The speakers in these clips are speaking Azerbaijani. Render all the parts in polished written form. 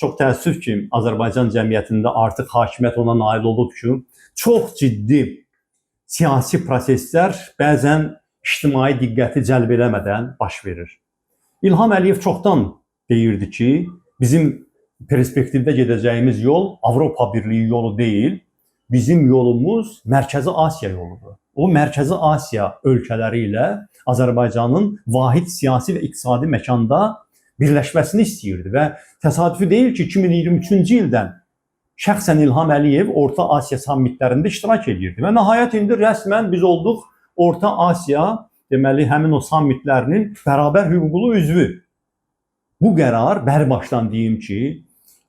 Çox təəssüf ki, Azərbaycan cəmiyyətində artıq hakimiyyət ona nail olub ki, çox ciddi siyasi proseslər bəzən ictimai diqqəti cəlb eləmədən baş verir. İlham Əliyev çoxdan deyirdi ki, bizim perspektivdə gedəcəyimiz yol Avropa Birliyi yolu deyil, bizim yolumuz Mərkəzi Asiya yoludur. O Mərkəzi Asiya ölkələri ilə Azərbaycanın vahid siyasi və iqtisadi məkanda birləşməsini istəyirdi və təsadüfi deyil ki, 2023-cü ildən şəxsən İlham Əliyev Orta Asiya sammitlərində iştirak edirdi və nəhayət indi rəsmən biz olduq Orta Asiya, deməli həmin o sammitlərinin bərabər hüquqlu üzvü. Bu qərar bərbaşdan deyim ki,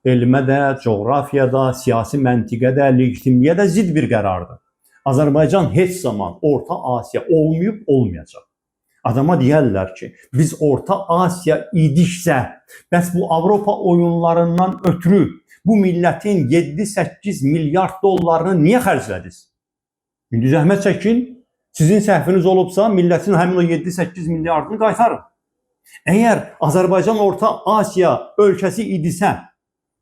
elmə də, coğrafiyada, siyasi məntiqə də, legitimliyə də zidd bir qərardır. Azərbaycan heç zaman Orta Asiya olmayıb, olmayacaq. Adama deyərlər ki, biz Orta Asiya idiksə, bəs bu Avropa oyunlarından ötürü bu millətin 7-8 milyard dollarını niyə xərclədiniz? İndi zəhmət çəkin, sizin səhviniz olubsa, millətin həmin o 7-8 milyardını qaytarın. Əgər Azərbaycan Orta Asiya ölkəsi idisə,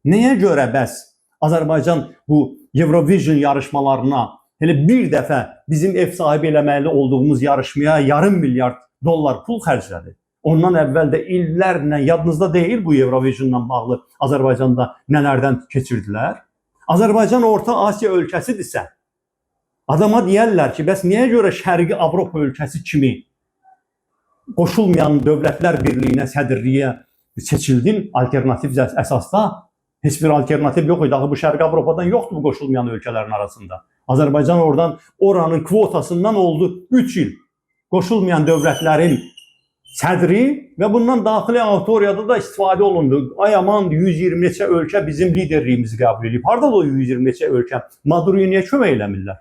nəyə görə bəs Azərbaycan bu Eurovision yarışmalarına elə bir dəfə bizim ev sahibi eləməli olduğumuz yarışmaya yarım milyard dollar pul xərclədi? Ondan əvvəl də illərlə yadınızda deyil bu Eurovisionla bağlı Azərbaycanda nələrdən keçirdilər? Azərbaycan Orta Asiya ölkəsidirsə, adama deyərlər ki, bəs niyə görə Şərqi Avropa ölkəsi kimi qoşulmayan Dövlətlər Birliyinə sədrliyə seçildin alternativ əsasda? Heç bir alternativ yox idi. Bu Şərqi Avropadan yoxdur bu qoşulmayan ölkələrin arasında. Azərbaycan oranın kvotasından oldu 3 il. Qoşulmayan dövlətlərin sədri və bundan daxili auditoriyada da istifadə olundu. Ay aman 120 neçə ölkə bizim liderliyimizi qəbul edib. Harada o 120 neçə ölkə? Maduroya niyə kömək eləmirlər?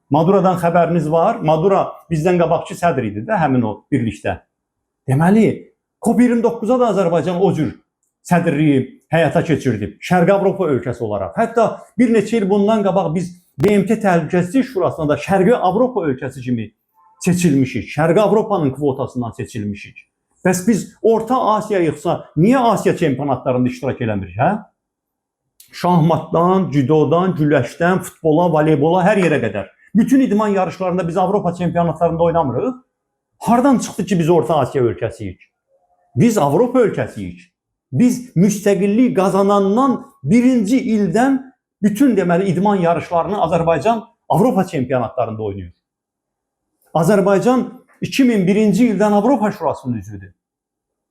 Madurodan xəbəriniz var. Maduro bizdən qabaqçı sədr idi də həmin o birlikdə. Deməli, COP29-a da Azərbaycan o cür sədrliyi həyata keçirdi. Şərqi Avropa ölkəsi olaraq. Hətta bir neçə il bundan qabaq biz BMT Təhlükəsizlik Şurasına da Şərqi Avropa ölkəsi kimi seçilmişik. Şərqi Avropanın kvotasından seçilmişik. Bəs biz Orta Asiyayıqsa niyə Asiya çempionatlarında iştirak eləmirik, hə? Şahmatdan, judodan, güləşdən, futbola, voleybola, hər yerə qədər. Bütün idman yarışlarında biz Avropa çempionatlarında oynamırıq. Hardan çıxdı ki biz Orta Asiya ölkəsiyik? Biz Avropa ölkəsiyik. Biz müstəqillik qazanandan birinci ildən bütün deməli idman yarışlarını Azərbaycan Avropa çempionatlarında oynayır. Azərbaycan 2001-ci ildən Avropa Şurasının üzvüdür.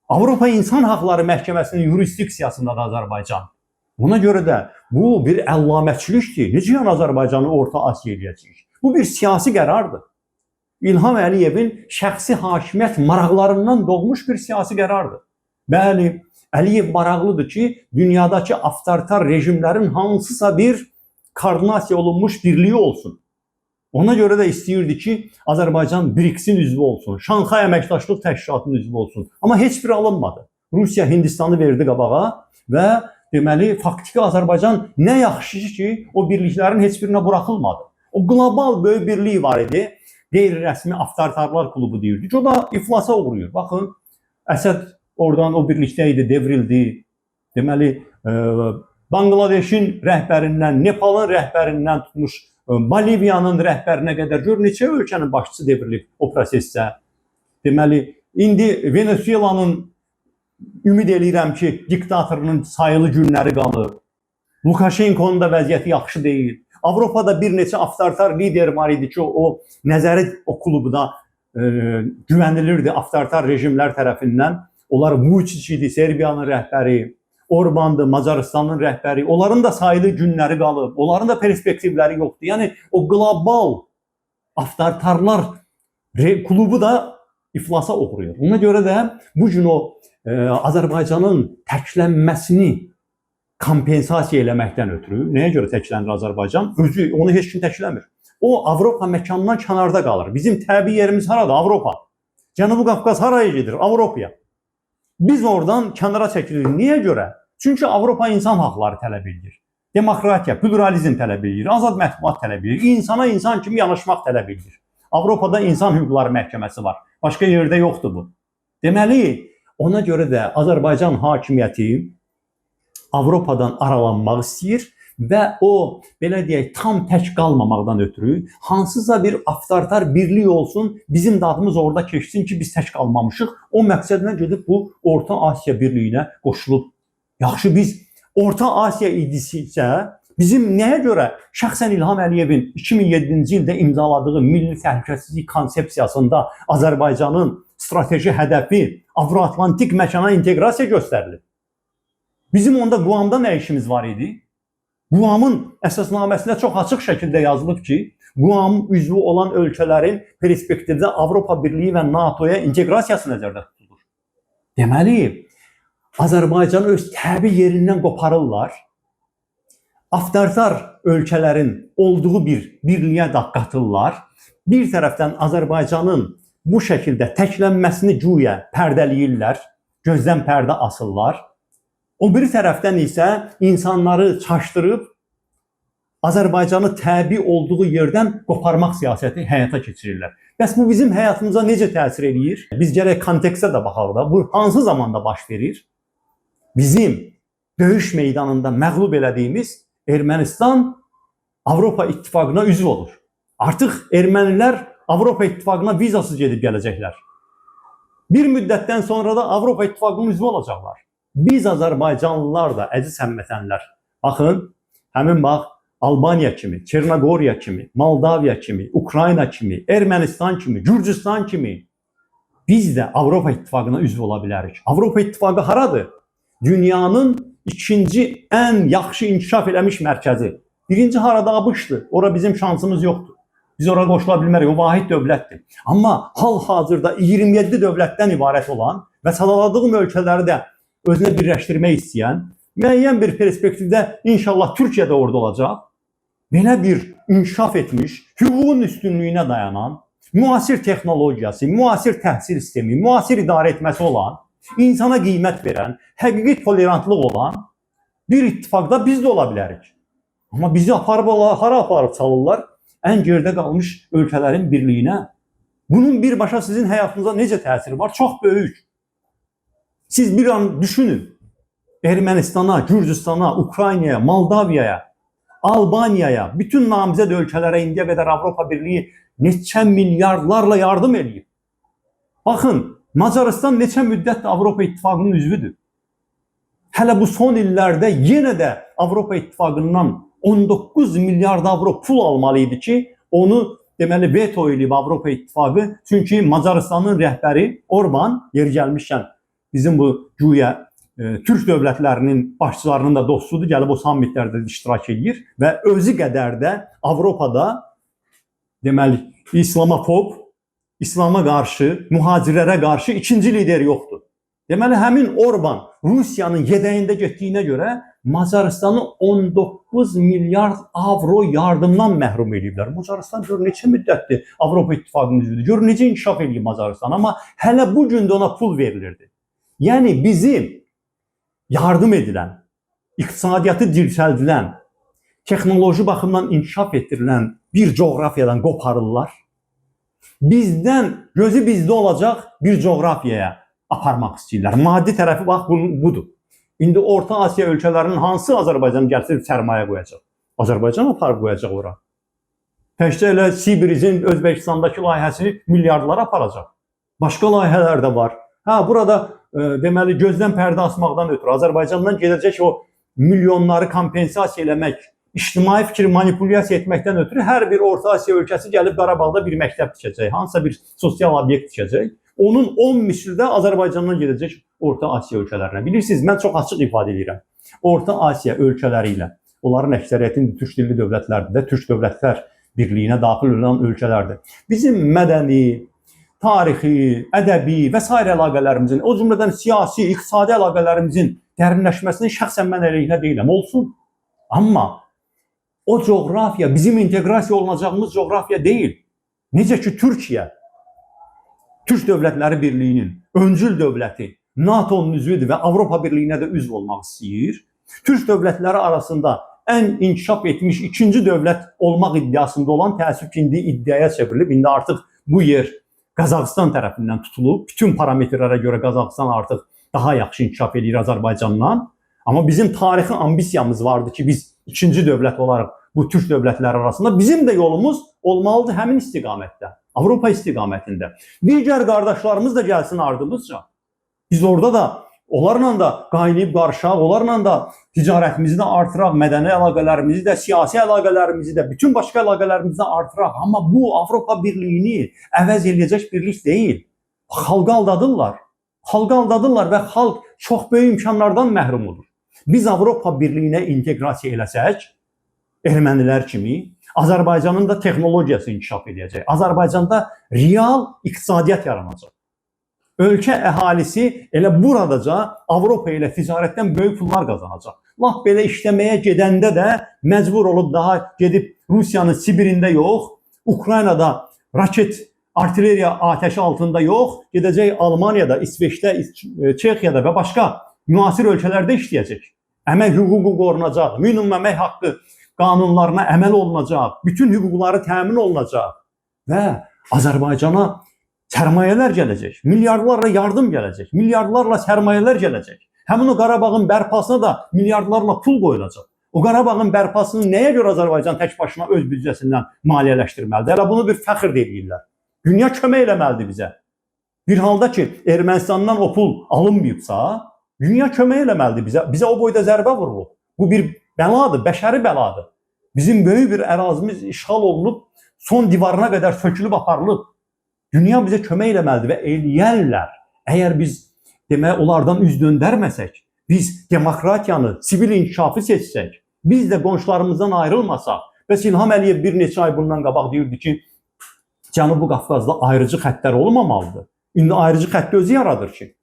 Avropa İnsan Haqları Məhkəməsinin yurisdiksiyasında da Azərbaycan. Buna görə də bu bir əllaməçilikdir. Necə yəni Azərbaycanı Orta Asiya eləyəcəyik? Bu bir siyasi qərardır. İlham Əliyevin şəxsi hakimiyyət maraqlarından doğmuş bir siyasi qərardır. Bəli, Əliyev maraqlıdır ki, dünyadakı avtoritar rejimlərin hansısa bir koordinasiya olunmuş birliyi olsun. Ona görə də istəyirdi ki, Azərbaycan BRICS-in üzvü olsun, Şanxay Əməkdaşlıq Təşkilatının üzvü olsun. Amma heç biri alınmadı. Rusiya Hindistanı verdi qabağa və deməli, faktiki Azərbaycan nə yaxşı ki, o birliklərin heç birinə buraxılmadı. O qlobal böyük birliyi var idi, qeyri-rəsmi avtoritarlar klubu deyirdi ki, o da iflasa uğrayır. Baxın, Əsəd oradan o birlikdə idi, devrildi. Deməli, Bangladeşin rəhbərindən, Nepalın rəhbərindən tutmuş, Boliviyanın rəhbərinə qədər gör neçə ölkənin başçısı devrilib o prosesdə. Deməli, indi Venezuelanın ümid eləyirəm ki, diktatorunun sayılı günləri qalıb. Lukashenko'nun da vəziyyəti yaxşı deyil. Avropada bir neçə avtoritar lider var idi ki, o nəzəri o klubuda güvənilirdi avtoritar rejimlər tərəfindən. Onlar Vučić idi, Serbiyanın rəhbəri, Orban'dı, Macaristanın rəhbəri. Onların da sayılı günləri qalıb, onların da perspektivləri yoxdur. Yəni o qlobal avtoritarlar klubu da iflasa uğrayır. Ona görə də bu gün o Azərbaycanın təklənməsini kompensasiya eləməkdən ötürü, nəyə görə təklənir Azərbaycan? Özü, onu heç kim təkləmir. O Avropa məkanından kənarda qalır. Bizim təbii yerimiz harada? Avropa. Cənubi Qafqaz haraya gedir? Avropaya. Biz oradan kənara çəkilirik. Niyə görə? Çünki Avropa insan haqları tələb edir. Demokratiya, pluralizm tələb edir, azad mətbuat tələb edir, insana insan kimi yanaşmaq tələb edir. Avropada İnsan Hüquqları Məhkəməsi var. Başqa yerdə yoxdur bu. Deməli, ona görə də Azərbaycan hakimiyyəti Avropadan aralanmaq istəyir və o, belə deyək, tam tək qalmamaqdan ötürü hansısa bir avtoritar birlik olsun, bizim də adımız orada keçsin ki, biz tək qalmamışıq. O məqsədlə gedib bu Orta Asiya birliyinə qoşulub. Yaxşı, biz Orta Asiya idisi isə bizim nəyə görə şəxsən İlham Əliyevin 2007-ci ildə imzaladığı milli təhlükəsizlik konsepsiyasında Azərbaycanın strateji hədəfi Avro-Atlantik məkana inteqrasiya göstərilir? Bizim onda Quamda nə işimiz var idi? Quamın əsasnaməsində çox açıq şəkildə yazılıb ki, Quam üzvü olan ölkələrin perspektivdə Avropa Birliyi və NATOya inteqrasiyası nəzərdə tutulur. Deməli, Azərbaycanı öz təbii yerindən qoparırlar. Avtoritar ölkələrin olduğu bir birliyə də qatırlar. Bir tərəfdən Azərbaycanın bu şəkildə təklənməsini güya pərdələyirlər, gözdən pərdə asırlar. O bir tərəfdən isə insanları çaşdırıb Azərbaycanı təbii olduğu yerdən qoparmaq siyasəti həyata keçirirlər. Bəs bu bizim həyatımıza necə təsir eləyir? Biz gərək kontekstə də baxaq da. Bu hansı zamanda baş verir? Bizim döyüş meydanında məğlub elədiyimiz Ermənistan Avropa İttifaqına üzv olur. Artıq ermənilər Avropa İttifaqına vizasız gedib gələcəklər. Bir müddətdən sonra da Avropa İttifaqının üzvü olacaqlar. Biz Azərbaycanlılar da, əziz həmvətənlər, baxın, həmin bax, Albaniya kimi, Çernogoriya kimi, Moldaviya kimi, Ukrayna kimi, Ermənistan kimi, Gürcüstan kimi biz də Avropa İttifaqına üzv ola bilərik. Avropa İttifaqı haradır? Dünyanın ikinci ən yaxşı inkişaf eləmiş mərkəzi. Birinci harada ABŞ-dır. Ora bizim şansımız yoxdur. Biz ora qoşula bilmərik, o vahid dövlətdir. Amma hal-hazırda 27 dövlətdən ibarət olan və sadaladığım ölkələri də özünə birləşdirmək istəyən, müəyyən bir perspektivdə inşallah Türkiyə də orada olacaq. Belə bir inkişaf etmiş, hüququn üstünlüyünə dayanan, müasir texnologiyası, müasir təhsil sistemi, müasir idarə etməsi olan, insana qiymət verən, həqiqi tolerantlıq olan bir ittifaqda biz də ola bilərik. Amma bizi hara aparıb çalırlar? Ən geridə qalmış ölkələrin birliyinə. Bunun birbaşa sizin həyatınıza necə təsiri var? Çox böyük. Siz bir an düşünün. Ermənistana, Gürcüstana, Ukraynaya, Moldaviyaya, Albaniyaya, bütün namizəd ölkələrə indiyə qədər Avropa Birliyi neçə milyardlarla yardım edib. Baxın, Macaristan neçə müddətdir Avropa İttifaqının üzvüdür. Hələ bu son illərdə yenə də Avropa İttifaqından 19 milyard avro pul almalı idi ki, onu deməli veto edib Avropa İttifaqı. Çünki Macaristanın rəhbəri Orban yeri gəlmişkən bizim bu güya Türk dövlətlərinin başçılarının da dostudur, gəlib o sammitlərdə iştirak edir və özü qədər də Avropada deməli İslamofob, İslama qarşı, mühacirlərə qarşı ikinci lider yoxdur. Deməli həmin Orban Rusiyanın yedəyində getdiyinə görə Macaristanı 19 milyard avro yardımdan məhrum ediblər. Macaristan gör neçə müddətdir Avropa İttifaqının üzvüdür. Gör necə inkişaf edib Macaristan, amma hələ bu gün də ona pul verilirdi. Yəni bizim yardım edilən, iqtisadiyyatı dirçəldilən, texnoloji baxımdan inkişaf etdirilən bir coğrafiyadan qoparırlar. Bizdən, gözü bizdə olacaq bir coğrafiyaya aparmaq istəyirlər. Maddi tərəfi bax budur. İndi Orta Asiya ölkələrinin hansı Azərbaycan gəlsin sərmayə qoyacaq? Azərbaycan aparıb qoyacaq ora. Təkcə elə Sibirizin Özbəkistandakı layihəsi milyardlara aparacaq. Başqa layihələr də var. Burada deməli gözdən pərdə asmaqdan ötürü Azərbaycandan gedəcək o milyonları kompensasiya eləmək, ictimai fikri manipulyasiya etməkdən ötürü hər bir Orta Asiya ölkəsi gəlib Qarabağda bir məktəb tikəcək, hansısa bir sosial obyekt tikəcək. Onun 10 misli də Azərbaycandan gedəcək Orta Asiya ölkələrinə. Bilirsiniz, mən çox açıq ifadə edirəm. Orta Asiya ölkələri ilə, onların əksəriyyətinin türk dilli dövlətlərdir də, Türk Dövlətlər Birliyinə daxil olan ölkələrdir. Bizim mədəni, tarixi, ədəbi və s. əlaqələrimizin, o cümlədən siyasi, iqtisadi əlaqələrimizin dərinləşməsinin şəxsən mən əleyhinə deyiləm, olsun. Amma o coğrafiya bizim inteqrasiya olunacağımız coğrafiya deyil. Necə ki Türkiyə, Türk Dövlətləri Birliyinin öncül dövləti, NATO'nun üzvüdür və Avropa Birliyinə də üzv olmaq istəyir. Türk dövlətləri arasında ən inkişaf etmiş ikinci dövlət olmaq iddiasında olan təəssüf ki, indi iddiaya çevrilib. İndi artıq bu yer Qazaxıstan tərəfindən tutulub. Bütün parametrlərə görə Qazaxıstan artıq daha yaxşı inkişaf edir Azərbaycandan. Amma bizim tarixi ambisiyamız vardı ki biz ikinci dövlət olaraq bu Türk dövlətləri arasında bizim də yolumuz olmalıdır həmin istiqamətdə, Avropa istiqamətində. Digər qardaşlarımız da gəlsin ardımızca. Biz orada da onlarla da qaynayıb qarışaq, onlarla da ticarətimizi də artıraq, mədəni əlaqələrimizi də, siyasi əlaqələrimizi də, bütün başqa əlaqələrimizi də artıraq. Amma bu Avropa Birliyini əvəz edəcək birlik deyil. Xalqı aldadırlar. Xalqı aldadırlar və xalq çox böyük imkanlardan məhrum olur. Biz Avropa Birliyinə inteqrasiya eləsək, ermənilər kimi, Azərbaycanın da texnologiyası inkişaf edəcək. Azərbaycanda real iqtisadiyyat yaranacaq. Ölkə əhalisi elə buradaca Avropa ilə ticarətdən böyük pullar qazanacaq. Laf belə işləməyə gedəndə də məcbur olub daha gedib Rusiyanın Sibirində yox, Ukraynada raket, artilleriya atəşi altında yox, gedəcək Almaniyada, İsveçdə, Çexiyada və başqa müasir ölkələrdə işləyəcək. Əmək hüququ qorunacaq, minimum əmək haqqı qanunlarına əməl olunacaq, bütün hüquqları təmin olunacaq və Azərbaycana sərmayələr gələcək, milyardlarla yardım gələcək, milyardlarla sərmayələr gələcək. Həmin o Qarabağın bərpasına da milyardlarla pul qoyulacaq. O Qarabağın bərpasını nəyə görə Azərbaycan tək başına öz büdcəsindən maliyyələşdirməlidir? Elə bunu bir fəxr deyirlər. Dünya kömək eləməlidir bizə. Bir halda ki, Ermənistandan o pul alınmayıbsa, dünya kömək eləməlidir bizə. Bizə o boyda zərbə vurulub. Bu bir bəladır, bəşəri bəladır. Bizim böyük bir ərazimiz işğal olunub, son divarına qədər sökülüb aparılıb. Dünya bizə kömək eləməlidir və eləyərlər. Əgər biz demək onlardan üz döndərməsək, biz demokratiyanı, sivil inkişafı seçsək, biz də qonşularımızdan ayrılmasaq, bəs İlham Əliyev bir neçə ay bundan qabaq deyirdi ki, Cənubi Qafqazda ayrıcı xəttlər olmamalıdır. İndi ayrıcı xətti özü yaradır ki.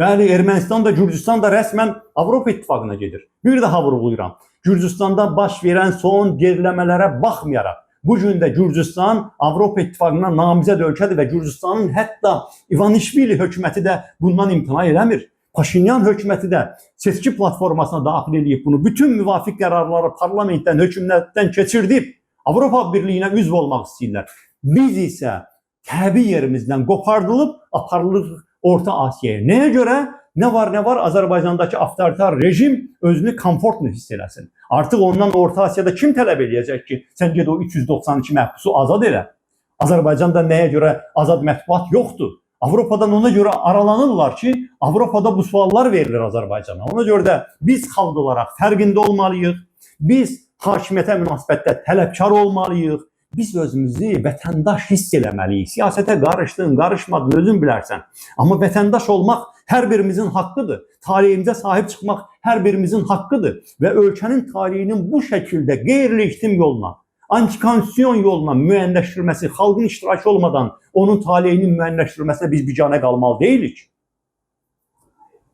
Bəli, Ermənistan da, Gürcüstan da rəsmən Avropa İttifaqına gedir. Bir daha vurğulayıram. Gürcüstanda baş verən son geriləmələrə baxmayaraq, bu gün də Gürcüstan Avropa İttifaqına namizəd ölkədir və Gürcüstanın hətta İvanişvili hökuməti də bundan imtina eləmir. Paşinyan hökuməti də seçki platformasına daxil edib bunu. Bütün müvafiq qərarları parlamentdən, hökumətdən keçirdib Avropa Birliyinə üzv olmaq istəyirlər. Biz isə təbii yerimizdən qopardılıb aparılırıq Orta Asiyaya. Nəyə görə? Nə var Azərbaycandakı avtoritar rejim özünü komfortlu hiss eləsin. Artıq ondan Orta Asiyada kim tələb edəcək ki, sən ged o 392 məhbusu azad elə. Azərbaycanda nəyə görə azad mətbuat yoxdur? Avropadan ona görə aralanırlar ki, Avropada bu suallar verilir Azərbaycana. Ona görə də biz xalq olaraq fərqində olmalıyıq. Biz hakimiyyətə münasibətdə tələbkar olmalıyıq. Biz özümüzü vətəndaş hiss eləməliyik. Siyasətə qarışdın, qarışmadın, özün bilərsən. Amma vətəndaş olmaq hər birimizin haqqıdır. Taleyimizə sahib çıxmaq hər birimizin haqqıdır. Və ölkənin taleyinin bu şəkildə qeyri-legitim yolla, antikonstitusiyon yolla müəyyənləşdirilməsi, xalqın iştirakı olmadan onun taleyinin müəyyənləşdirilməsinə biz biganə qalmalı deyilik.